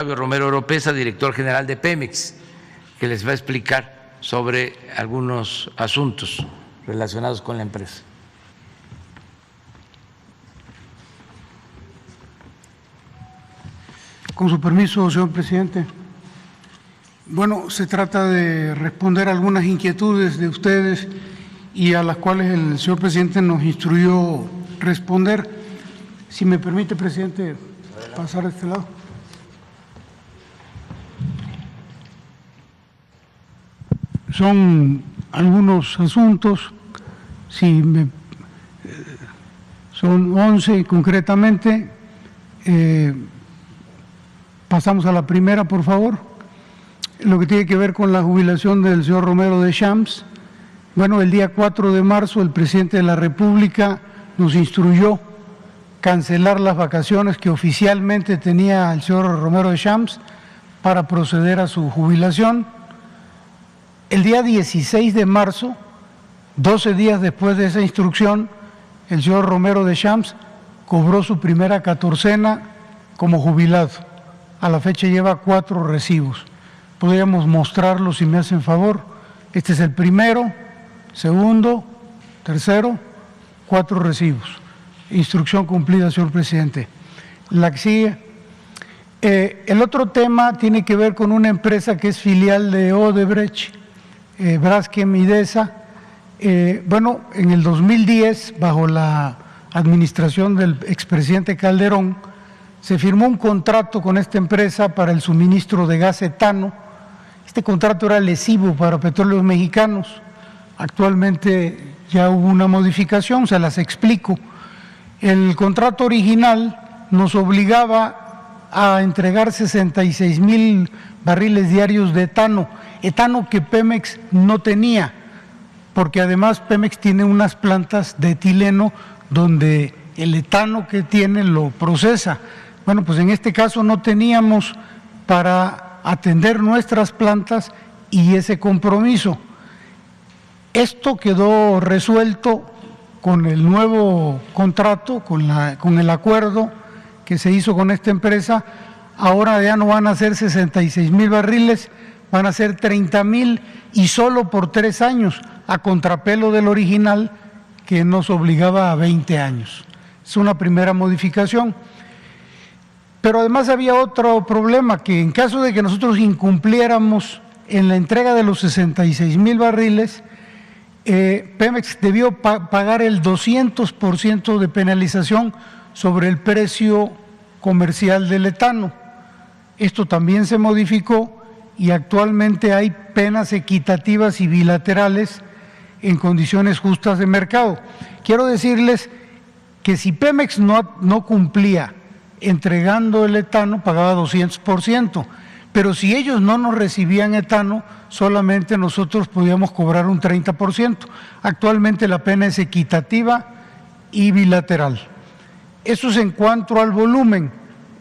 Fabio Romero Oropesa, director general de Pemex, que les va a explicar sobre algunos asuntos relacionados con la empresa. Con su permiso, señor presidente. Bueno, se trata de responder algunas inquietudes de ustedes y a las cuales el señor presidente nos instruyó responder. Si me permite, presidente, pasar a este lado. Son algunos asuntos, son 11 concretamente. Pasamos a la primera, por favor. Lo que tiene que ver con la jubilación del señor Romero Deschamps. Bueno, el día 4 de marzo el presidente de la República nos instruyó cancelar las vacaciones que oficialmente tenía el señor Romero Deschamps para proceder a su jubilación. El día 16 de marzo, 12 días después de esa instrucción, el señor Romero Deschamps cobró su primera catorcena como jubilado. A la fecha lleva 4 recibos. Podríamos mostrarlos si me hacen favor. Este es el primero, segundo, tercero, 4 recibos. Instrucción cumplida, señor presidente. La que sigue. El otro tema tiene que ver con una empresa que es filial de Odebrecht, Braskem Idesa. Bueno, en el 2010, bajo la administración del expresidente Calderón, se firmó un contrato con esta empresa para el suministro de gas etano. Este contrato era lesivo para Petróleos Mexicanos. Actualmente ya hubo una modificación, se las explico. El contrato original nos obligaba a entregar 66,000 barriles diarios de etano que Pemex no tenía, porque además Pemex tiene unas plantas de etileno donde el etano que tiene lo procesa. Bueno, pues en este caso no teníamos para atender nuestras plantas y ese compromiso. Esto quedó resuelto con el nuevo contrato, con el acuerdo que se hizo con esta empresa. Ahora ya no van a ser 66,000 barriles, van a ser 30,000 y solo por 3 años, a contrapelo del original que nos obligaba a 20 años. Es una primera modificación. Pero además había otro problema, que en caso de que nosotros incumpliéramos en la entrega de los 66,000 barriles, Pemex debió pagar el 200% de penalización sobre el precio comercial del etano. Esto también se modificó y actualmente hay penas equitativas y bilaterales en condiciones justas de mercado. Quiero decirles que si Pemex no cumplía entregando el etano, pagaba 200%, pero si ellos no nos recibían etano, solamente nosotros podíamos cobrar un 30%. Actualmente la pena es equitativa y bilateral. Eso es en cuanto al volumen.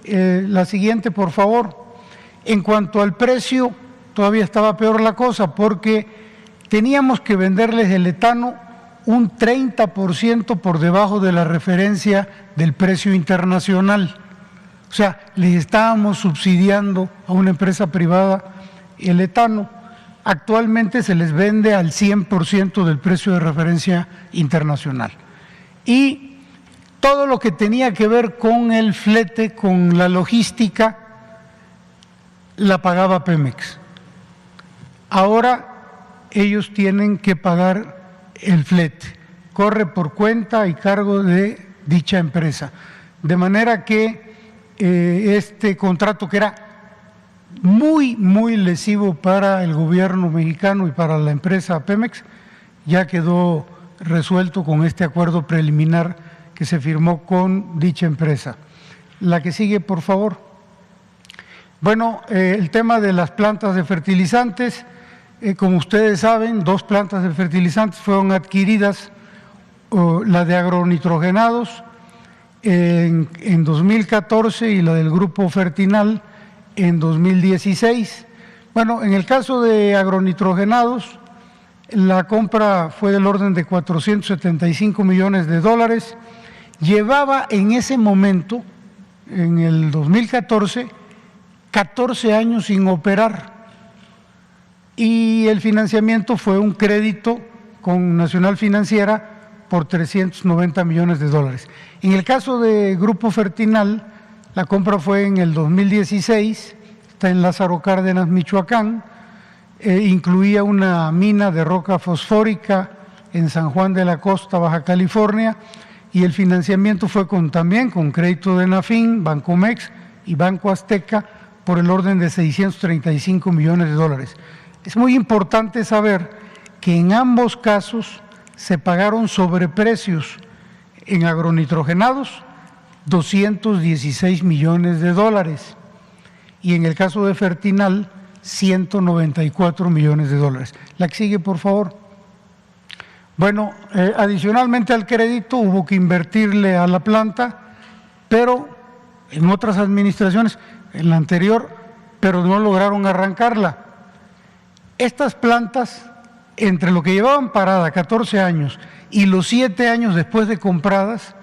La siguiente, por favor. En cuanto al precio, todavía estaba peor la cosa, porque teníamos que venderles el etano un 30% por debajo de la referencia del precio internacional. O sea, les estábamos subsidiando a una empresa privada el etano. Actualmente se les vende al 100% del precio de referencia internacional. Y todo lo que tenía que ver con el flete, con la logística, la pagaba Pemex. Ahora ellos tienen que pagar el flete, corre por cuenta y cargo de dicha empresa. De manera que este contrato, que era muy lesivo para el gobierno mexicano y para la empresa Pemex, ya quedó resuelto con este acuerdo preliminar que se firmó con dicha empresa. La que sigue, por favor. Bueno, el tema de las plantas de fertilizantes, como ustedes saben, 2 plantas de fertilizantes fueron adquiridas, la de agronitrogenados en 2014 y la del Grupo Fertinal en 2016. Bueno, en el caso de agronitrogenados, la compra fue del orden de $475 millones. Llevaba en ese momento, en el 2014, 14 años sin operar. Y el financiamiento fue un crédito con Nacional Financiera por 390 millones de dólares. En el caso de Grupo Fertinal, la compra fue en el 2016, está en Lázaro Cárdenas, Michoacán, incluía una mina de roca fosfórica en San Juan de la Costa, Baja California, y el financiamiento fue también con crédito de Nafin, Bancomex y Banco Azteca por el orden de 635 millones de dólares. Es muy importante saber que en ambos casos se pagaron sobreprecios en agronitrogenados, 216 millones de dólares, y en el caso de Fertinal, 194 millones de dólares. La que sigue, por favor. Bueno, adicionalmente al crédito hubo que invertirle a la planta, pero en otras administraciones, en la anterior, pero no lograron arrancarla. Estas plantas, entre lo que llevaban parada 14 años y los 7 años después de compradas,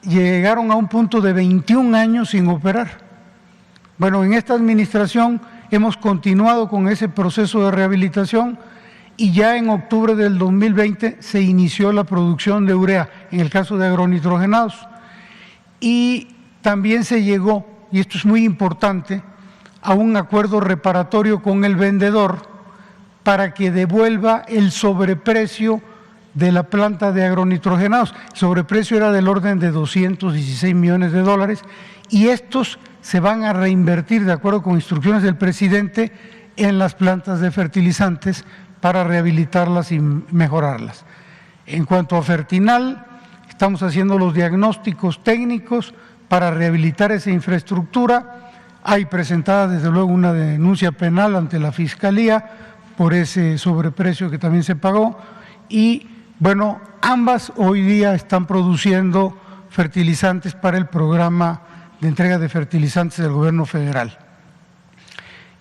llegaron a un punto de 21 años sin operar. Bueno, en esta administración hemos continuado con ese proceso de rehabilitación y ya en octubre del 2020 se inició la producción de urea, en el caso de agronitrogenados. Y también se llegó, y esto es muy importante, a un acuerdo reparatorio con el vendedor para que devuelva el sobreprecio de la planta de agronitrogenados. El sobreprecio era del orden de 216 millones de dólares y estos se van a reinvertir, de acuerdo con instrucciones del presidente, en las plantas de fertilizantes para rehabilitarlas y mejorarlas. En cuanto a Fertinal, estamos haciendo los diagnósticos técnicos para rehabilitar esa infraestructura. Hay presentada desde luego una denuncia penal ante la Fiscalía por ese sobreprecio que también se pagó y bueno, ambas hoy día están produciendo fertilizantes para el programa de entrega de fertilizantes del gobierno federal.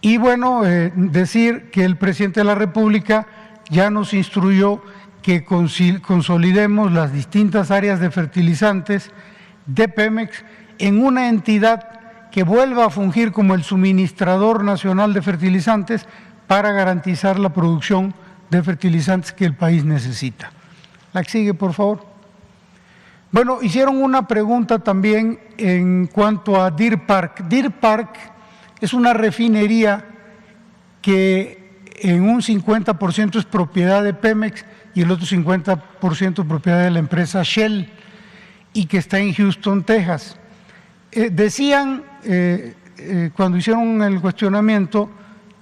Y bueno, decir que el presidente de la República ya nos instruyó que consolidemos las distintas áreas de fertilizantes de Pemex en una entidad que vuelva a fungir como el suministrador nacional de fertilizantes para garantizar la producción de fertilizantes que el país necesita. La que sigue, por favor. Bueno, hicieron una pregunta también en cuanto a Deer Park. Deer Park es una refinería que en un 50% es propiedad de Pemex y el otro 50% propiedad de la empresa Shell y que está en Houston, Texas. Decían cuando hicieron el cuestionamiento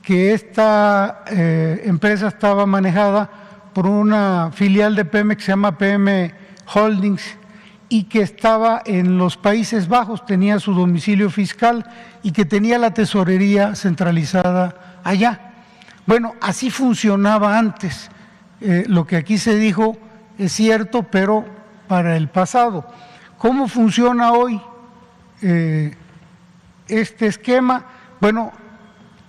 que esta empresa estaba manejada por una filial de Pemex que se llama PM Holdings y que estaba en los Países Bajos, tenía su domicilio fiscal y que tenía la tesorería centralizada allá. Bueno, así funcionaba antes. Lo que aquí se dijo es cierto, pero para el pasado. ¿Cómo funciona hoy este esquema? Bueno,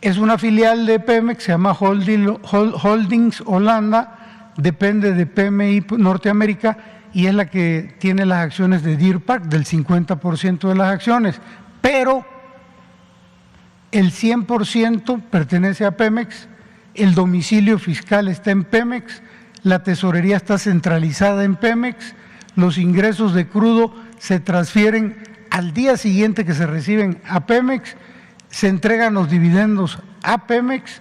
es una filial de Pemex, se llama Holdings Holanda, depende de PMI Norteamérica y es la que tiene las acciones de Deer Park, del 50% de las acciones, pero el 100% pertenece a Pemex, el domicilio fiscal está en Pemex, la tesorería está centralizada en Pemex, los ingresos de crudo se transfieren al día siguiente que se reciben a Pemex, se entregan los dividendos a Pemex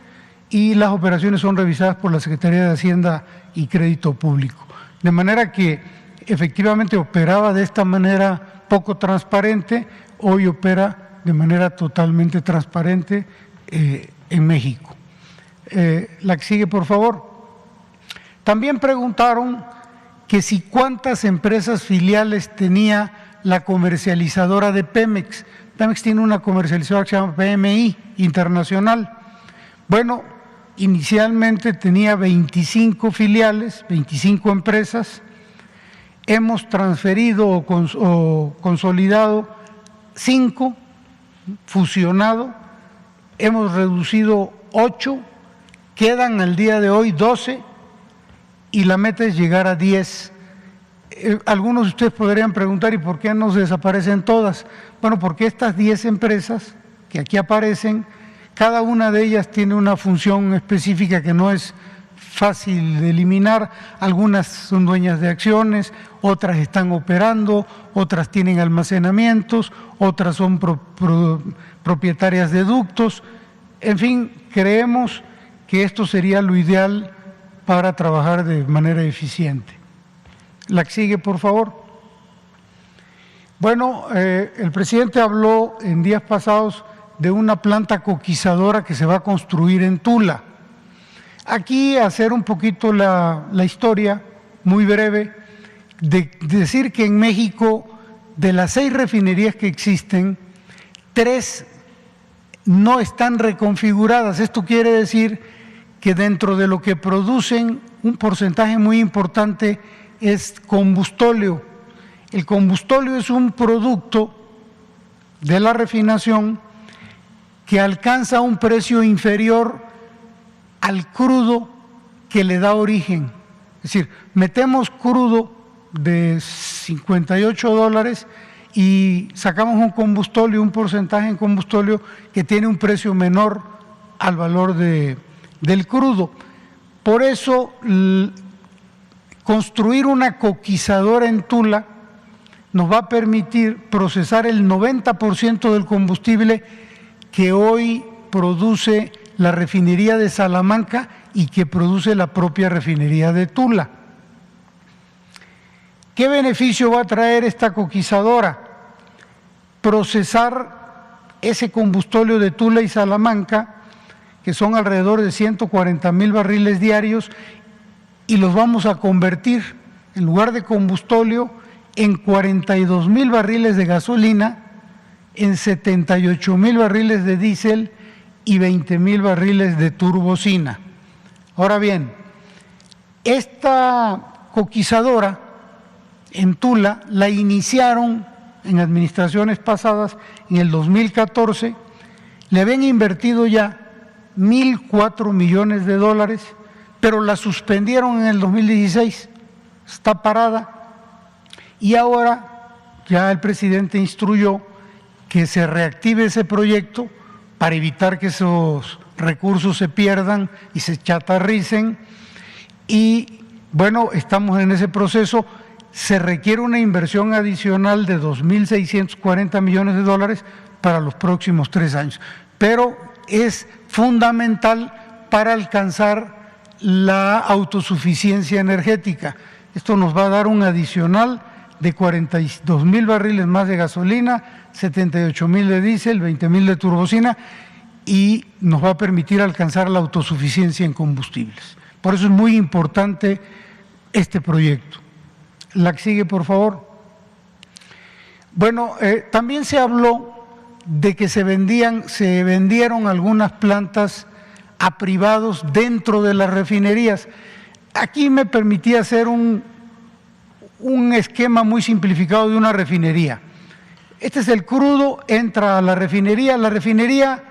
y las operaciones son revisadas por la Secretaría de Hacienda y Crédito Público. De manera que efectivamente operaba de esta manera poco transparente, hoy opera de manera totalmente transparente en México. La que sigue, por favor. También preguntaron que si cuántas empresas filiales tenía la comercializadora de Pemex. Pemex tiene una comercializadora que se llama PMI Internacional. Bueno, inicialmente tenía 25 filiales, 25 empresas. Hemos transferido o consolidado 5, fusionado, hemos reducido 8, quedan al día de hoy 12 y la meta es llegar a 10. Algunos de ustedes podrían preguntar, ¿y por qué no se desaparecen todas? Bueno, porque estas 10 empresas que aquí aparecen Cada una de ellas tiene una función específica que no es fácil de eliminar. Algunas son dueñas de acciones, otras están operando, otras tienen almacenamientos, otras son propietarias de ductos. En fin, creemos que esto sería lo ideal para trabajar de manera eficiente. La que sigue, por favor. Bueno, el presidente habló en días pasados de una planta coquizadora que se va a construir en Tula. Aquí hacer un poquito la historia, muy breve, de decir que en México, de las 6 refinerías que existen, 3 no están reconfiguradas. Esto quiere decir que dentro de lo que producen, un porcentaje muy importante es combustóleo. El combustóleo es un producto de la refinación que alcanza un precio inferior al crudo que le da origen. Es decir, metemos crudo de $58 y sacamos un combustóleo, un porcentaje en combustóleo que tiene un precio menor al valor del crudo. Por eso, construir una coquizadora en Tula nos va a permitir procesar el 90% del combustible que hoy produce la refinería de Salamanca y que produce la propia refinería de Tula. ¿Qué beneficio va a traer esta coquizadora? Procesar ese combustóleo de Tula y Salamanca, que son alrededor de 140,000 barriles diarios, y los vamos a convertir, en lugar de combustóleo, en 42,000 barriles de gasolina, en 78,000 barriles de diésel y 20,000 barriles de turbocina. Ahora bien, esta coquizadora en Tula la iniciaron en administraciones pasadas, en el 2014, le habían invertido ya 1,004 millones de dólares, pero la suspendieron en el 2016, está parada, y ahora ya el presidente instruyó que se reactive ese proyecto para evitar que esos recursos se pierdan y se chatarricen. Y bueno, estamos en ese proceso. Se requiere una inversión adicional de 2,640 millones de dólares para los próximos 3 años, pero es fundamental para alcanzar la autosuficiencia energética. Esto nos va a dar un adicional de 42,000 barriles más de gasolina, 78,000 de diésel, 20,000 de turbocina, y nos va a permitir alcanzar la autosuficiencia en combustibles. Por eso es muy importante este proyecto. La que sigue, por favor. Bueno, también se habló de que se vendieron algunas plantas a privados dentro de las refinerías. Aquí me permití hacer un esquema muy simplificado de una refinería. Este es el crudo, entra a la refinería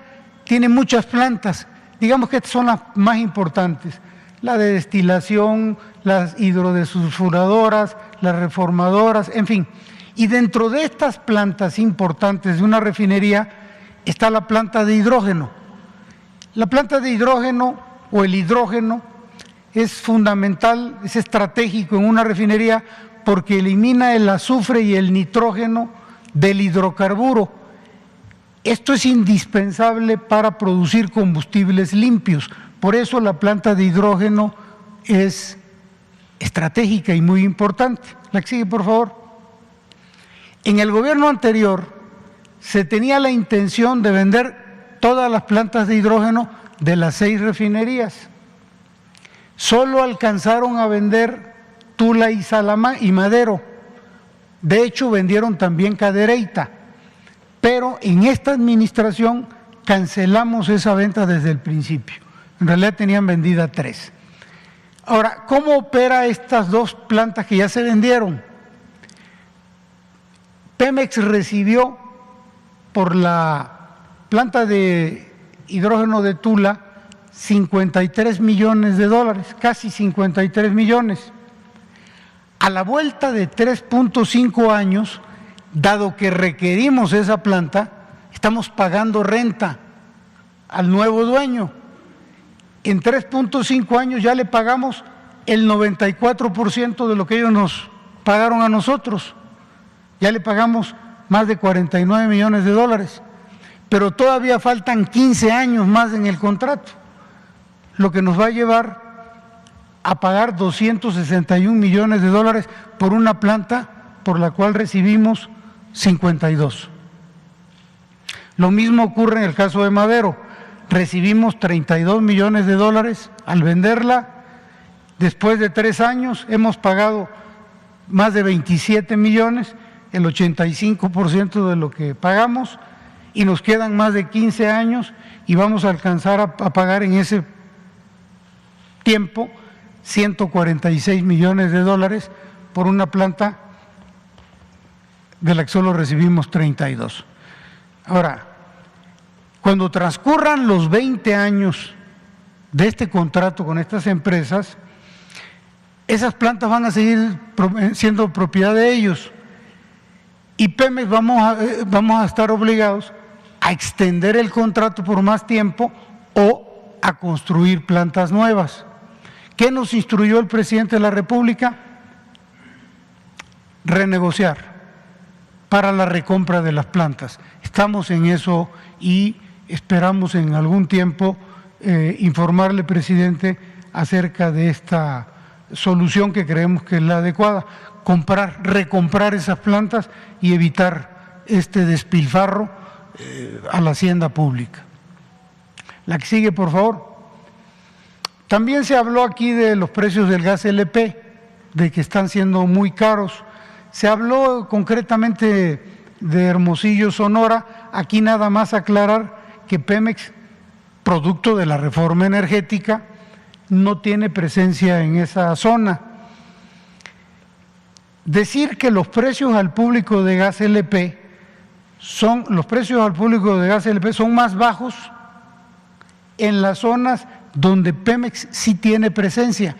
tiene muchas plantas, digamos que estas son las más importantes, la de destilación, las hidrodesulfuradoras, las reformadoras, en fin. Y dentro de estas plantas importantes de una refinería está la planta de hidrógeno. La planta de hidrógeno o el hidrógeno es fundamental, es estratégico en una refinería porque elimina el azufre y el nitrógeno del hidrocarburo. Esto es indispensable para producir combustibles limpios. Por eso la planta de hidrógeno es estratégica y muy importante. La que sigue, por favor. En el gobierno anterior se tenía la intención de vender todas las plantas de hidrógeno de las 6 refinerías. Solo alcanzaron a vender Tula y Salamanca y Madero. De hecho, vendieron también Cadereyta. Pero en esta administración cancelamos esa venta desde el principio. En realidad tenían vendida 3. Ahora, ¿cómo opera estas 2 plantas que ya se vendieron? Pemex recibió por la planta de hidrógeno de Tula 53 millones de dólares, casi 53 millones. A la vuelta de 3.5 años, dado que requerimos esa planta, estamos pagando renta al nuevo dueño. En 3.5 años ya le pagamos el 94% de lo que ellos nos pagaron a nosotros. Ya le pagamos más de 49 millones de dólares, pero todavía faltan 15 años más en el contrato, lo que nos va a llevar a pagar 261 millones de dólares por una planta por la cual recibimos 52. Lo mismo ocurre en el caso de Madero. Recibimos 32 millones de dólares al venderla. Después de 3 años hemos pagado más de 27 millones, el 85% de lo que pagamos, y nos quedan más de 15 años y vamos a alcanzar a pagar en ese tiempo 146 millones de dólares por una planta de la que solo recibimos 32. Ahora, cuando transcurran los 20 años de este contrato con estas empresas, esas plantas van a seguir siendo propiedad de ellos y Pemex vamos a estar obligados a extender el contrato por más tiempo o a construir plantas nuevas. ¿Qué nos instruyó el presidente de la República? Renegociar para la recompra de las plantas. Estamos en eso y esperamos en algún tiempo informarle, presidente, acerca de esta solución que creemos que es la adecuada, recomprar esas plantas y evitar este despilfarro a la hacienda pública. La que sigue, por favor. También se habló aquí de los precios del gas LP, de que están siendo muy caros. Se habló concretamente de Hermosillo, Sonora. Aquí nada más aclarar que Pemex, producto de la reforma energética, no tiene presencia en esa zona. Decir que los precios al público de gas LP son más bajos en las zonas donde Pemex sí tiene presencia.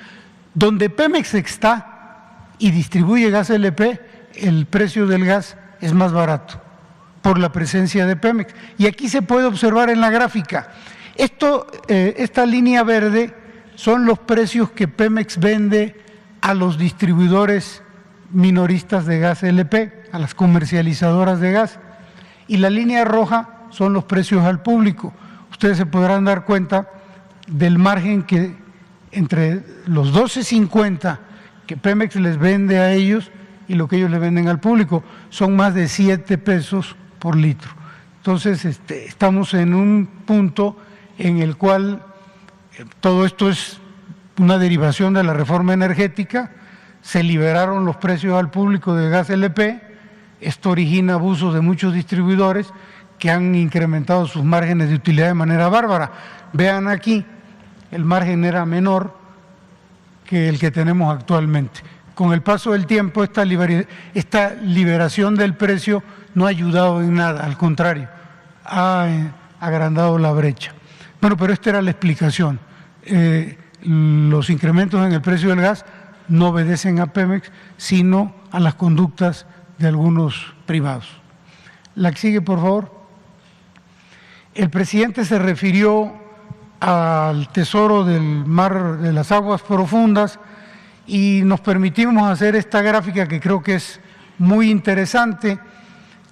Donde Pemex está y distribuye gas LP, el precio del gas es más barato por la presencia de Pemex. Y aquí se puede observar en la gráfica. Esta línea verde son los precios que Pemex vende a los distribuidores minoristas de gas LP, a las comercializadoras de gas. Y la línea roja son los precios al público. Ustedes se podrán dar cuenta del margen que entre los 12.50 que Pemex les vende a ellos y lo que ellos le venden al público, son más de 7 pesos por litro. Entonces, estamos en un punto en el cual todo esto es una derivación de la reforma energética, se liberaron los precios al público de gas LP, esto origina abusos de muchos distribuidores que han incrementado sus márgenes de utilidad de manera bárbara. Vean aquí, el margen era menor que el que tenemos actualmente. Con el paso del tiempo, esta liberación del precio no ha ayudado en nada, al contrario, ha agrandado la brecha. Bueno, pero esta era la explicación. Los incrementos en el precio del gas no obedecen a Pemex, sino a las conductas de algunos privados. La que sigue, por favor. El presidente se refirió al tesoro del mar, de las aguas profundas, y nos permitimos hacer esta gráfica que creo que es muy interesante.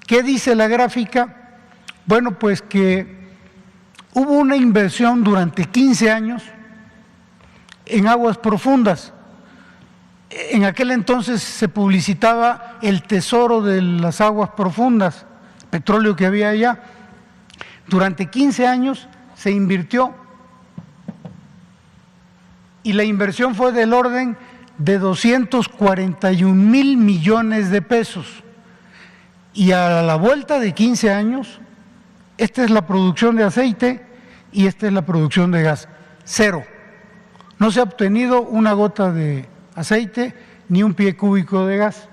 ¿Qué dice la gráfica? Bueno, pues que hubo una inversión durante 15 años en aguas profundas. En aquel entonces se publicitaba el tesoro de las aguas profundas, petróleo que había allá. Durante 15 años se invirtió y la inversión fue del orden de 241,000 millones de pesos. Y a la vuelta de 15 años, esta es la producción de aceite y esta es la producción de gas. Cero. No se ha obtenido una gota de aceite ni un pie cúbico de gas.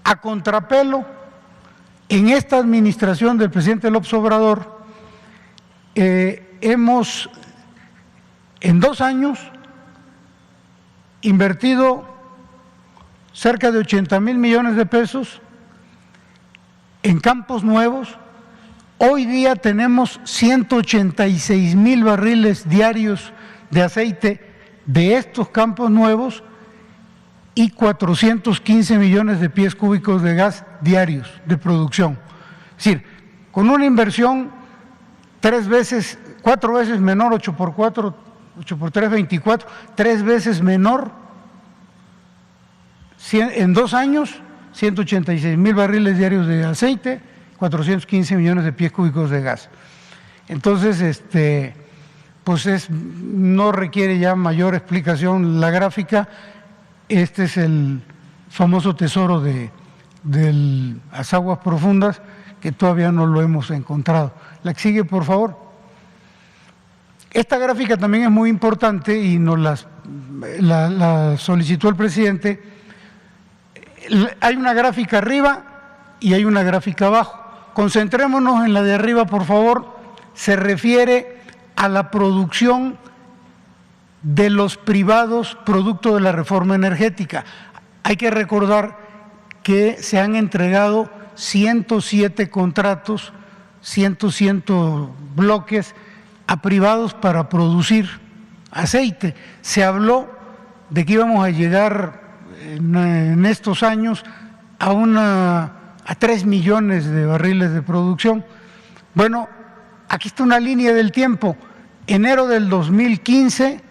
A contrapelo, en esta administración del presidente López Obrador, hemos en 2 años invertido cerca de 80,000 millones de pesos en campos nuevos, Hoy día tenemos 186,000 barriles diarios de aceite de estos campos nuevos y 415 millones de pies cúbicos de gas diarios de producción. Es decir, con una inversión 4 veces menor, 8 por 4, 8 por 3, 24, 3 veces menor, en 2 años, 186,000 barriles diarios de aceite, 415 millones de pies cúbicos de gas. Entonces, pues no requiere ya mayor explicación la gráfica. Este es el famoso tesoro de las aguas profundas, que todavía no lo hemos encontrado. La que sigue, por favor. Esta gráfica también es muy importante y nos la solicitó el presidente. Hay una gráfica arriba y hay una gráfica abajo. Concentrémonos en la de arriba, por favor. Se refiere a la producción de los privados producto de la reforma energética. Hay que recordar que se han entregado 107 contratos, 100 bloques a privados para producir aceite. Se habló de que íbamos a llegar en estos años a 3 millones de barriles de producción. Bueno, aquí está una línea del tiempo, enero del 2015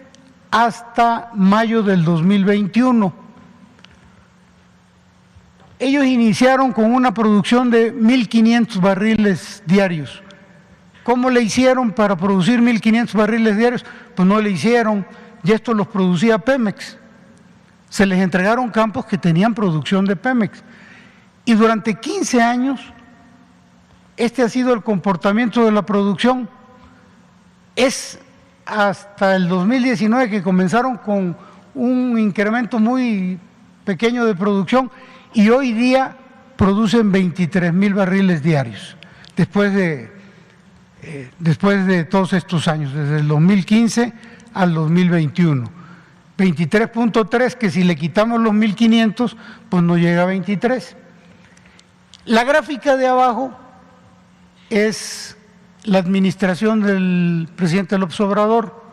hasta mayo del 2021. Ellos iniciaron con una producción de 1.500 barriles diarios. ¿Cómo le hicieron para producir 1.500 barriles diarios? Pues no le hicieron, y esto los producía Pemex. Se les entregaron campos que tenían producción de Pemex. Y durante 15 años, este ha sido el comportamiento de la producción. Es hasta el 2019 que comenzaron con un incremento muy pequeño de producción y hoy día producen 23,000 barriles diarios, después de todos estos años, desde el 2015 al 2021. 23.3, que si le quitamos los 1.500, pues no llega a 23. La gráfica de abajo es la administración del presidente López Obrador.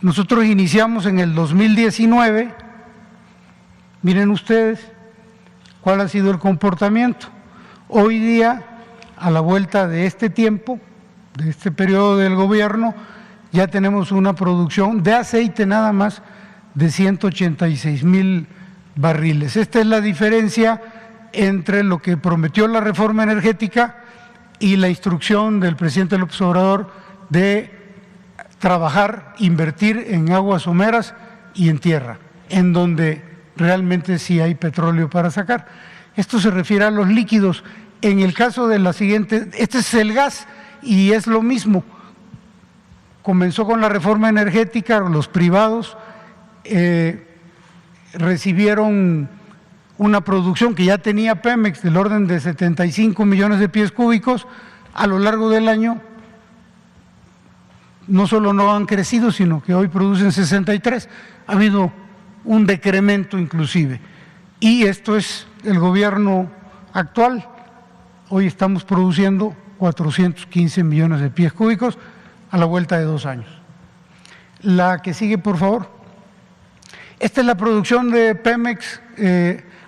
Nosotros iniciamos en el 2019, miren ustedes cuál ha sido el comportamiento. Hoy día, a la vuelta de este tiempo, de este periodo del gobierno, ya tenemos una producción de aceite nada más de 186,000 barriles. Esta es la diferencia entre lo que prometió la reforma energética y la instrucción del presidente López Obrador de trabajar, invertir en aguas someras y en tierra, en donde realmente sí hay petróleo para sacar. Esto se refiere a los líquidos. En el caso de la siguiente, este es el gas y es lo mismo. Comenzó con la reforma energética, los privados recibieron una producción que ya tenía Pemex del orden de 75 millones de pies cúbicos. A lo largo del año no solo no han crecido, sino que hoy producen 63. Ha habido un decremento inclusive. Y esto es el gobierno actual. Hoy estamos produciendo 415 millones de pies cúbicos a la vuelta de 2 años. La que sigue, por favor. Esta es la producción de Pemex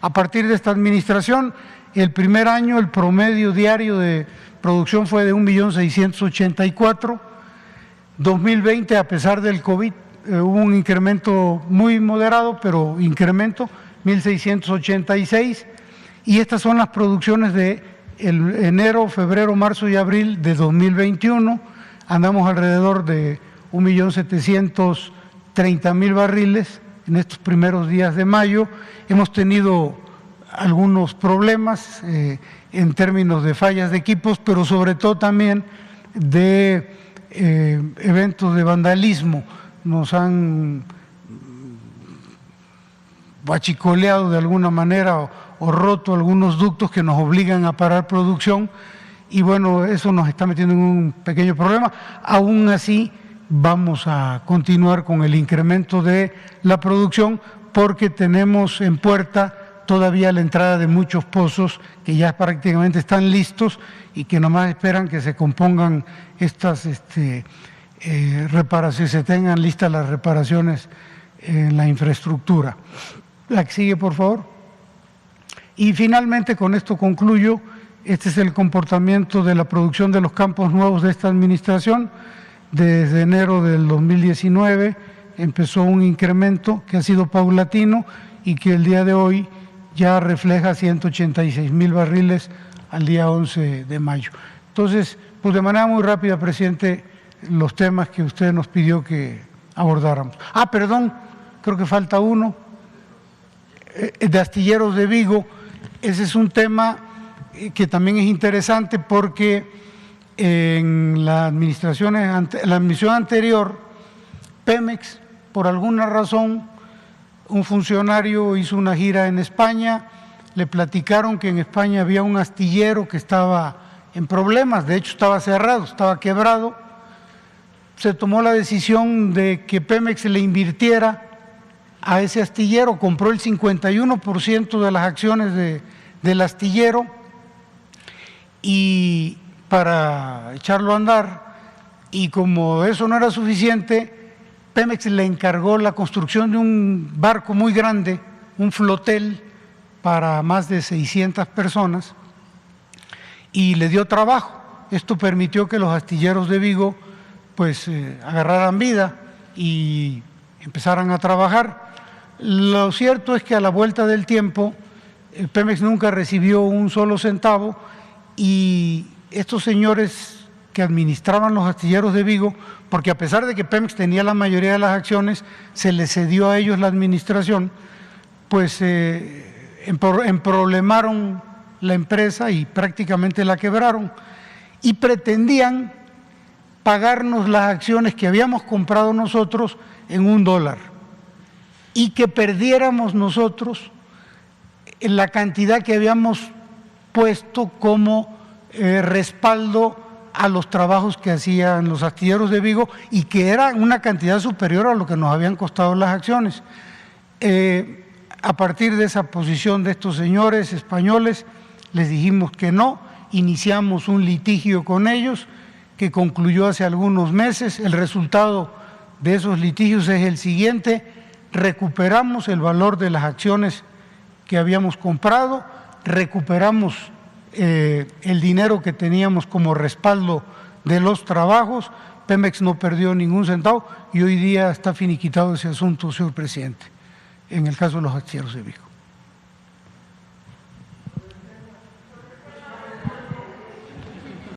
a partir de esta administración. El primer año el promedio diario de producción fue de 1.684.000. 2020, a pesar del COVID, hubo un incremento muy moderado, pero incremento, 1.686. Y estas son las producciones de enero, febrero, marzo y abril de 2021. Andamos alrededor de 1.730.000 barriles en estos primeros días de mayo. Hemos tenido algunos problemas en términos de fallas de equipos, pero sobre todo también de eventos de vandalismo. Nos han bachicoleado de alguna manera o roto algunos ductos que nos obligan a parar producción y bueno, eso nos está metiendo en un pequeño problema. Aún así vamos a continuar con el incremento de la producción porque tenemos en puerta todavía la entrada de muchos pozos que ya prácticamente están listos y que nomás esperan que se compongan estas reparaciones, se tengan listas las reparaciones en la infraestructura. La que sigue, por favor. Y finalmente, con esto concluyo, este es el comportamiento de la producción de los campos nuevos de esta administración. Desde enero del 2019 empezó un incremento que ha sido paulatino y que el día de hoy ya refleja 186,000 barriles al día 11 de mayo. Entonces, pues de manera muy rápida, presidente, los temas que usted nos pidió que abordáramos. Ah, perdón, creo que falta uno, de astilleros de Vigo. Ese es un tema que también es interesante porque en la administración anterior, Pemex, por alguna razón, un funcionario hizo una gira en España, le platicaron que en España había un astillero que estaba en problemas, de hecho estaba cerrado, estaba quebrado. Se tomó la decisión de que Pemex le invirtiera a ese astillero, compró el 51% de las acciones del astillero y para echarlo a andar, y como eso no era suficiente, Pemex le encargó la construcción de un barco muy grande, un flotel para más de 600 personas, y le dio trabajo. Esto permitió que los astilleros de Vigo pues agarraran vida y empezaran a trabajar. Lo cierto es que a la vuelta del tiempo, Pemex nunca recibió un solo centavo y estos señores que administraban los astilleros de Vigo, porque a pesar de que Pemex tenía la mayoría de las acciones, se les cedió a ellos la administración, pues emproblemaron la empresa y prácticamente la quebraron y pretendían pagarnos las acciones que habíamos comprado nosotros en $1 y que perdiéramos nosotros en la cantidad que habíamos puesto como respaldo a los trabajos que hacían los astilleros de Vigo y que era una cantidad superior a lo que nos habían costado las acciones. A partir de esa posición de estos señores españoles, les dijimos que no, iniciamos un litigio con ellos que concluyó hace algunos meses. El resultado de esos litigios es el siguiente: recuperamos el valor de las acciones que habíamos comprado, recuperamos el dinero que teníamos como respaldo de los trabajos. Pemex no perdió ningún centavo y hoy día está finiquitado ese asunto, señor presidente, en el caso de los astilleros de Vigo.